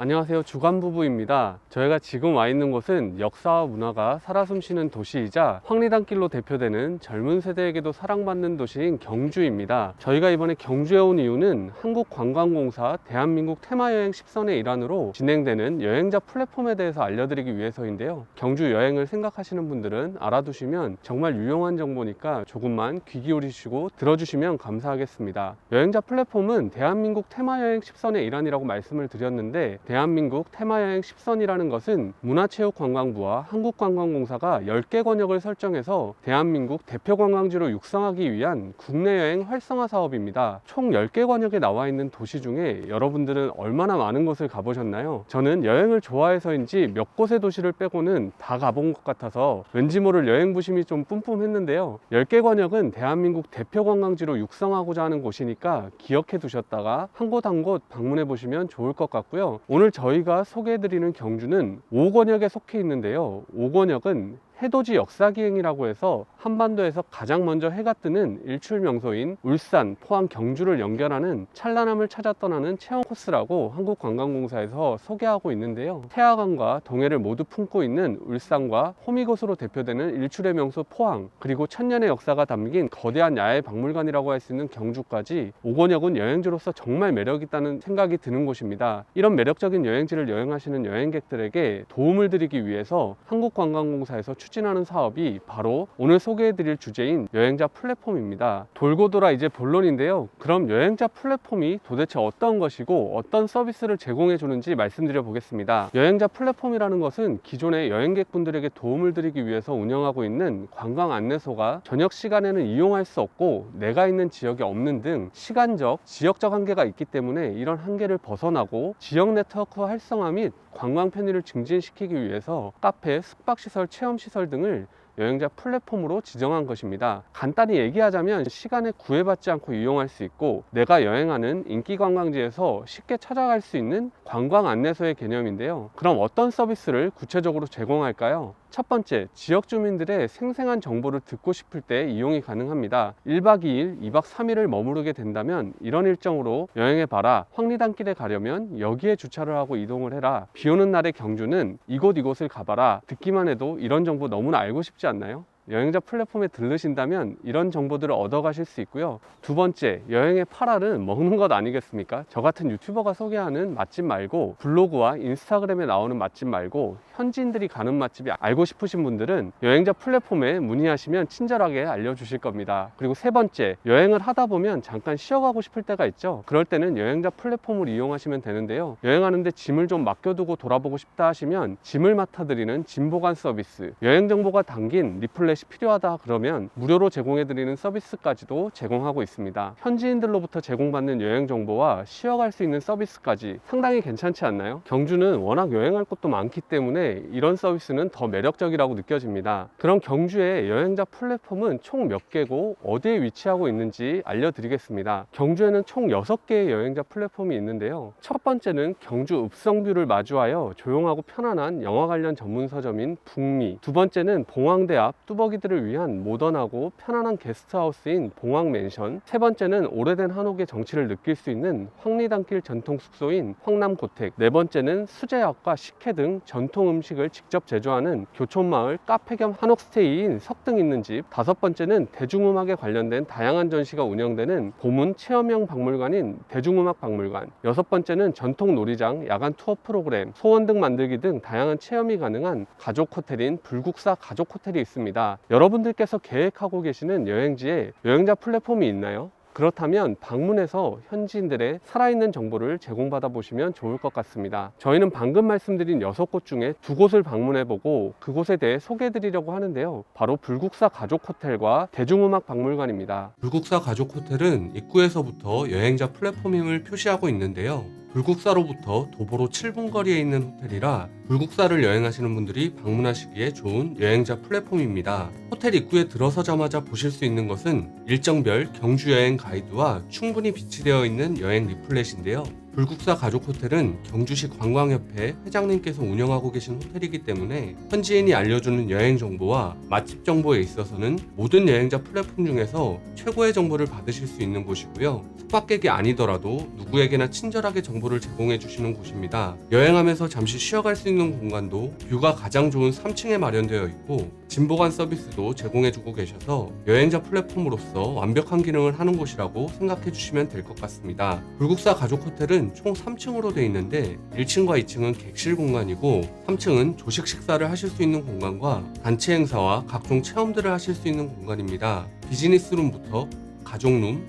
안녕하세요. 주간부부입니다. 저희가 지금 와 있는 곳은 역사와 문화가 살아 숨쉬는 도시이자 황리단길로 대표되는 젊은 세대에게도 사랑받는 도시인 경주입니다. 저희가 이번에 경주에 온 이유는 한국관광공사 대한민국 테마여행 10선의 일환으로 진행되는 여행자 플랫폼에 대해서 알려드리기 위해서인데요. 경주 여행을 생각하시는 분들은 알아두시면 정말 유용한 정보니까 조금만 귀 기울이시고 들어주시면 감사하겠습니다. 여행자 플랫폼은 대한민국 테마여행 10선의 일환이라고 말씀을 드렸는데, 대한민국 테마여행 10선이라는 것은 문화체육관광부와 한국관광공사가 10개 권역을 설정해서 대한민국 대표 관광지로 육성하기 위한 국내 여행 활성화 사업입니다. 총 10개 권역에 나와 있는 도시 중에 여러분들은 얼마나 많은 곳을 가보셨나요? 저는 여행을 좋아해서인지 몇 곳의 도시를 빼고는 다 가본 것 같아서 왠지 모를 여행 부심이 좀 뿜뿜했는데요. 10개 권역은 대한민국 대표 관광지로 육성하고자 하는 곳이니까 기억해 두셨다가 한 곳 한 곳 방문해 보시면 좋을 것 같고요. 오늘 저희가 소개해드리는 경주는 5권역에 속해 있는데요. 5권역은 해돋이 역사기행이라고 해서 한반도에서 가장 먼저 해가 뜨는 일출 명소인 울산, 포항, 경주를 연결하는 찬란함을 찾아 떠나는 체험 코스라고 한국관광공사에서 소개하고 있는데요. 태화강과 동해를 모두 품고 있는 울산과 호미곶으로 대표되는 일출의 명소 포항, 그리고 천년의 역사가 담긴 거대한 야외 박물관이라고 할 수 있는 경주까지 5권역은 여행지로서 정말 매력있다는 생각이 드는 곳입니다. 이런 매력적인 여행지를 여행하시는 여행객들에게 도움을 드리기 위해서 한국관광공사에서 추진하는 사업이 바로 오늘 소개해드릴 주제인 여행자 플랫폼입니다. 돌고 돌아 이제 본론인데요. 그럼 여행자 플랫폼이 도대체 어떤 것이고 어떤 서비스를 제공해 주는지 말씀드려 보겠습니다. 여행자 플랫폼이라는 것은 기존의 여행객분들에게 도움을 드리기 위해서 운영하고 있는 관광 안내소가 저녁 시간에는 이용할 수 없고 내가 있는 지역에 없는 등 시간적, 지역적 한계가 있기 때문에 이런 한계를 벗어나고 지역 네트워크 활성화 및 관광 편의를 증진시키기 위해서 카페, 숙박시설, 체험시설 등을 여행자 플랫폼으로 지정한 것입니다. 간단히 얘기하자면 시간에 구애받지 않고 이용할 수 있고 내가 여행하는 인기 관광지에서 쉽게 찾아갈 수 있는 관광 안내소의 개념인데요. 그럼 어떤 서비스를 구체적으로 제공할까요? 첫 번째, 지역 주민들의 생생한 정보를 듣고 싶을 때 이용이 가능합니다. 1박 2일, 2박 3일을 머무르게 된다면 이런 일정으로 여행해봐라. 황리단길에 가려면 여기에 주차를 하고 이동을 해라. 비 오는 날의 경주는 이곳을 가봐라. 듣기만 해도 이런 정보 너무나 알고 싶지 않나요? 여행자 플랫폼에 들르신다면 이런 정보들을 얻어가실 수 있고요. 두 번째, 여행의 8알은 먹는 것 아니겠습니까? 저 같은 유튜버가 소개하는 맛집 말고 블로그와 인스타그램에 나오는 맛집 말고 현지인들이 가는 맛집이 알고 싶으신 분들은 여행자 플랫폼에 문의하시면 친절하게 알려주실 겁니다. 그리고 세 번째, 여행을 하다 보면 잠깐 쉬어가고 싶을 때가 있죠. 그럴 때는 여행자 플랫폼을 이용하시면 되는데요. 여행하는데 짐을 좀 맡겨두고 돌아보고 싶다 하시면 짐을 맡아드리는 짐 보관 서비스, 여행 정보가 담긴 리플렛이 필요하다 그러면 무료로 제공해드리는 서비스까지도 제공하고 있습니다. 현지인들로부터 제공받는 여행 정보와 쉬어갈 수 있는 서비스까지 상당히 괜찮지 않나요? 경주는 워낙 여행할 곳도 많기 때문에 이런 서비스는 더 매력적이라고 느껴집니다. 그럼 경주의 여행자 플랫폼은 총 몇 개고 어디에 위치하고 있는지 알려드리겠습니다. 경주에는 총 6개의 여행자 플랫폼이 있는데요. 첫 번째는 경주 읍성뷰를 마주하여 조용하고 편안한 영화 관련 전문 서점인 북미, 두 번째는 봉황대 앞 뚜벅이들을 위한 모던하고 편안한 게스트하우스인 봉황맨션, 세 번째는 오래된 한옥의 정취를 느낄 수 있는 황리단길 전통 숙소인 황남고택, 네 번째는 수제약과 식혜 등 전통 음식을 직접 제조하는 교촌마을 카페 겸 한옥 스테이인 석등 있는 집, 다섯 번째는 대중음악에 관련된 다양한 전시가 운영되는 보문 체험형 박물관인 대중음악 박물관, 여섯 번째는 전통 놀이장, 야간 투어 프로그램, 소원등 만들기 등 다양한 체험이 가능한 가족 호텔인 불국사 가족 호텔이 있습니다. 여러분들께서 계획하고 계시는 여행지에 여행자 플랫폼이 있나요? 그렇다면 방문해서 현지인들의 살아있는 정보를 제공받아 보시면 좋을 것 같습니다. 저희는 방금 말씀드린 6곳 중에 2곳을 방문해보고 그곳에 대해 소개해드리려고 하는데요. 바로 불국사 가족호텔과 대중음악 박물관입니다. 불국사 가족호텔은 입구에서부터 여행자 플랫폼임을 표시하고 있는데요. 불국사로부터 도보로 7분 거리에 있는 호텔이라 불국사를 여행하시는 분들이 방문하시기에 좋은 여행자 플랫폼입니다. 호텔 입구에 들어서자마자 보실 수 있는 것은 일정별 경주 여행 가이드와 충분히 비치되어 있는 여행 리플렛인데요. 불국사 가족호텔은 경주시 관광협회 회장님께서 운영하고 계신 호텔이기 때문에 현지인이 알려주는 여행 정보와 맛집 정보에 있어서는 모든 여행자 플랫폼 중에서 최고의 정보를 받으실 수 있는 곳이고요. 숙박객이 아니더라도 누구에게나 친절하게 정보를 제공해 주시는 곳입니다. 여행하면서 잠시 쉬어갈 수 있는 공간도 뷰가 가장 좋은 3층에 마련되어 있고 짐보관 서비스도 제공해주고 계셔서 여행자 플랫폼으로서 완벽한 기능을 하는 곳이라고 생각해 주시면 될 것 같습니다. 불국사 가족호텔은 총 3층으로 되어 있는데 1층과 2층은 객실 공간이고 3층은 조식 식사를 하실 수 있는 공간과 단체 행사와 각종 체험들을 하실 수 있는 공간입니다. 비즈니스룸부터 가족룸,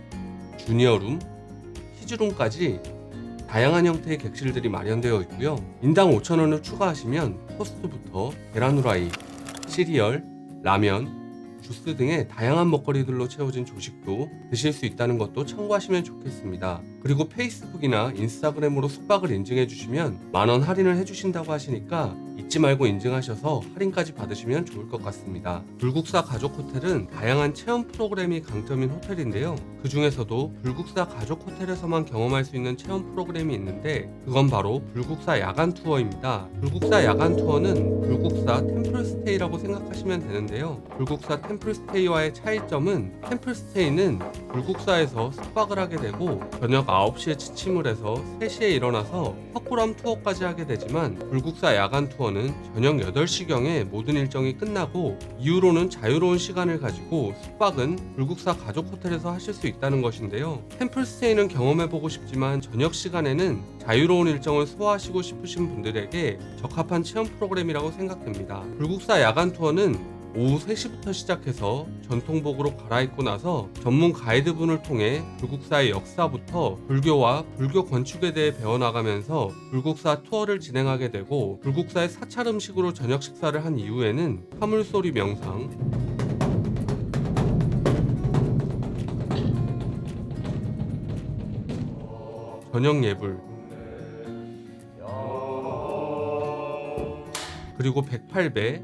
주니어룸, 키즈룸까지 다양한 형태의 객실들이 마련되어 있고요. 인당 5,000원을 추가하시면 토스트부터 계란 후라이, 시리얼, 라면, 주스 등의 다양한 먹거리들로 채워진 조식도 드실 수 있다는 것도 참고하시면 좋겠습니다. 그리고 페이스북이나 인스타그램으로 숙박을 인증해 주시면 만원 할인을 해주신다고 하시니까 잊지 말고 인증하셔서 할인까지 받으시면 좋을 것 같습니다. 불국사 가족호텔은 다양한 체험 프로그램이 강점인 호텔인데요. 그 중에서도 불국사 가족호텔에서만 경험할 수 있는 체험 프로그램이 있는데 그건 바로 불국사 야간 투어입니다. 불국사 야간 투어는 불국사 템플스테이라고 생각하시면 되는데요. 불국사 템플스테이와의 차이점은 템플스테이는 불국사에서 숙박을 하게 되고 저녁 9시에 지침을 해서 3시에 일어나서 헛구람 투어까지 하게 되지만 불국사 야간 투어는 저녁 8시경에 모든 일정이 끝나고 이후로는 자유로운 시간을 가지고 숙박은 불국사 가족 호텔에서 하실 수 있다는 것인데요. 템플스테이는 경험해보고 싶지만 저녁 시간에는 자유로운 일정을 소화하시고 싶으신 분들에게 적합한 체험 프로그램이라고 생각됩니다. 불국사 야간 투어는 오후 3시부터 시작해서 전통복으로 갈아입고 나서 전문 가이드분을 통해 불국사의 역사부터 불교와 불교 건축에 대해 배워나가면서 불국사 투어를 진행하게 되고 불국사의 사찰 음식으로 저녁 식사를 한 이후에는 화물소리 명상, 저녁 예불, 그리고 108배,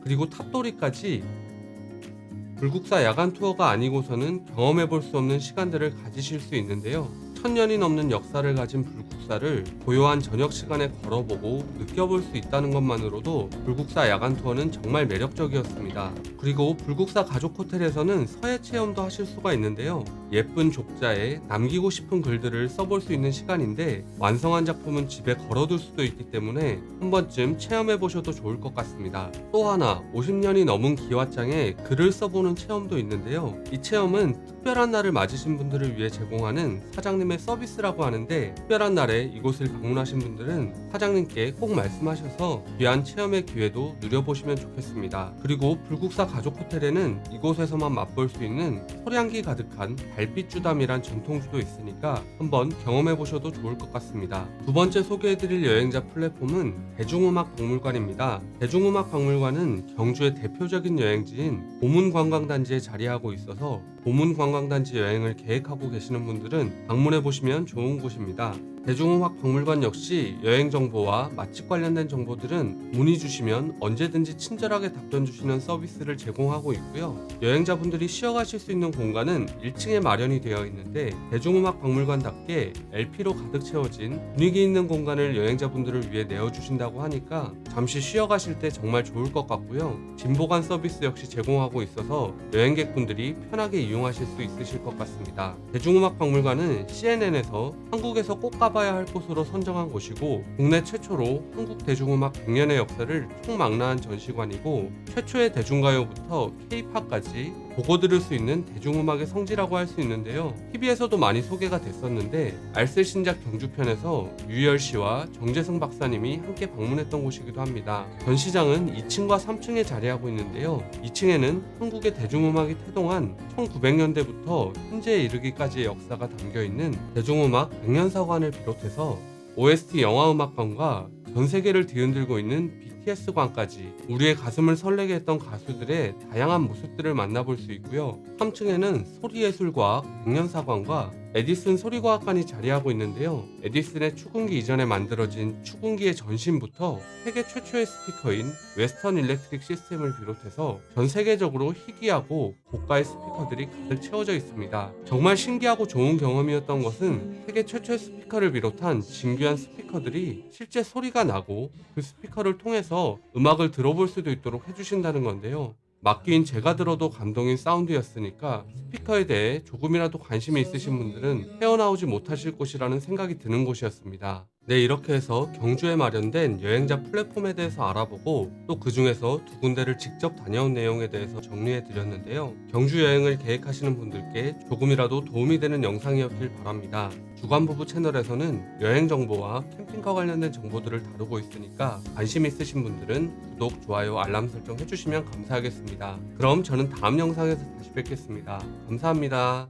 그리고 탑도리까지 불국사 야간 투어가 아니고서는 경험해볼 수 없는 시간들을 가지실 수 있는데요. 1000년이 넘는 역사를 가진 불국사를 고요한 저녁 시간에 걸어보고 느껴볼 수 있다는 것만으로도 불국사 야간 투어는 정말 매력적이었습니다. 그리고 불국사 가족 호텔에서는 서예 체험도 하실 수가 있는데요. 예쁜 족자에 남기고 싶은 글들을 써볼 수 있는 시간인데 완성한 작품은 집에 걸어둘 수도 있기 때문에 한 번쯤 체험해보셔도 좋을 것 같습니다. 또 하나 50년이 넘은 기와장에 글을 써보는 체험도 있는데요. 이 체험은 특별한 날을 맞으신 분들을 위해 제공하는 사장님의 서비스라고 하는데 특별한 날에 이곳을 방문하신 분들은 사장님께 꼭 말씀하셔서 귀한 체험의 기회도 누려보시면 좋겠습니다. 그리고 불국사 가족 호텔에는 이곳에서만 맛볼 수 있는 소량기 가득한 달빛 주담이란 전통주도 있으니까 한번 경험해보셔도 좋을 것 같습니다. 두 번째 소개해드릴 여행자 플랫폼은 대중음악박물관입니다. 대중음악박물관은 경주의 대표적인 여행지인 보문관광단지에 자리하고 있어서 보문관광단지 여행을 계획하고 계시는 분들은 방문해보시면 좋은 곳입니다. 대중음악박물관 역시 여행 정보와 맛집 관련된 정보들은 문의 주시면 언제든지 친절하게 답변 주시는 서비스를 제공하고 있고요. 여행자분들이 쉬어가실 수 있는 공간은 1층에 마련이 되어 있는데 대중음악박물관답게 LP로 가득 채워진 분위기 있는 공간을 여행자분들을 위해 내어주신다고 하니까 잠시 쉬어가실 때 정말 좋을 것 같고요. 짐보관 서비스 역시 제공하고 있어서 여행객분들이 편하게 이용하실 수 있으실 것 같습니다. 대중음악박물관은 CNN에서 한국에서 꼭 가봐야 할 곳으로 선정한 곳이고 국내 최초로 한국 대중음악 100년의 역사를 총망라한 전시관이고 최초의 대중가요부터 K-팝까지 보고 들을 수 있는 대중음악의 성지라고 할 수 있는데요. TV에서도 많이 소개가 됐었는데 알쓸신작 경주편에서 유희열씨와 정재승 박사님이 함께 방문했던 곳이기도 합니다. 전시장은 2층과 3층에 자리하고 있는데요. 2층에는 한국의 대중음악이 태동한 1900년대부터 현재에 이르기까지의 역사가 담겨있는 대중음악 100년사관을 비롯해서 OST 영화음악관과 전 세계를 뒤흔들고 있는 BTS관까지 우리의 가슴을 설레게 했던 가수들의 다양한 모습들을 만나볼 수 있고요. 3층에는 소리예술과학 100년사관과 에디슨 소리과학관이 자리하고 있는데요. 에디슨의 축음기 이전에 만들어진 축음기의 전신부터 세계 최초의 스피커인 웨스턴 일렉트릭 시스템을 비롯해서 전 세계적으로 희귀하고 고가의 스피커들이 가득 채워져 있습니다. 정말 신기하고 좋은 경험이었던 것은 세계 최초의 스피커를 비롯한 진귀한 스피커들이 실제 소리가 나고 그 스피커를 통해서 음악을 들어볼 수도 있도록 해주신다는 건데요. 맡긴 제가 들어도 감동인 사운드였으니까 스피커에 대해 조금이라도 관심이 있으신 분들은 헤어나오지 못하실 곳이라는 생각이 드는 곳이었습니다. 네, 이렇게 해서 경주에 마련된 여행자 플랫폼에 대해서 알아보고 또 그 중에서 두 군데를 직접 다녀온 내용에 대해서 정리해 드렸는데요. 경주 여행을 계획하시는 분들께 조금이라도 도움이 되는 영상이었길 바랍니다. 주간부부 채널에서는 여행 정보와 캠핑카 관련된 정보들을 다루고 있으니까 관심 있으신 분들은 구독, 좋아요, 알람 설정 해주시면 감사하겠습니다. 그럼 저는 다음 영상에서 다시 뵙겠습니다. 감사합니다.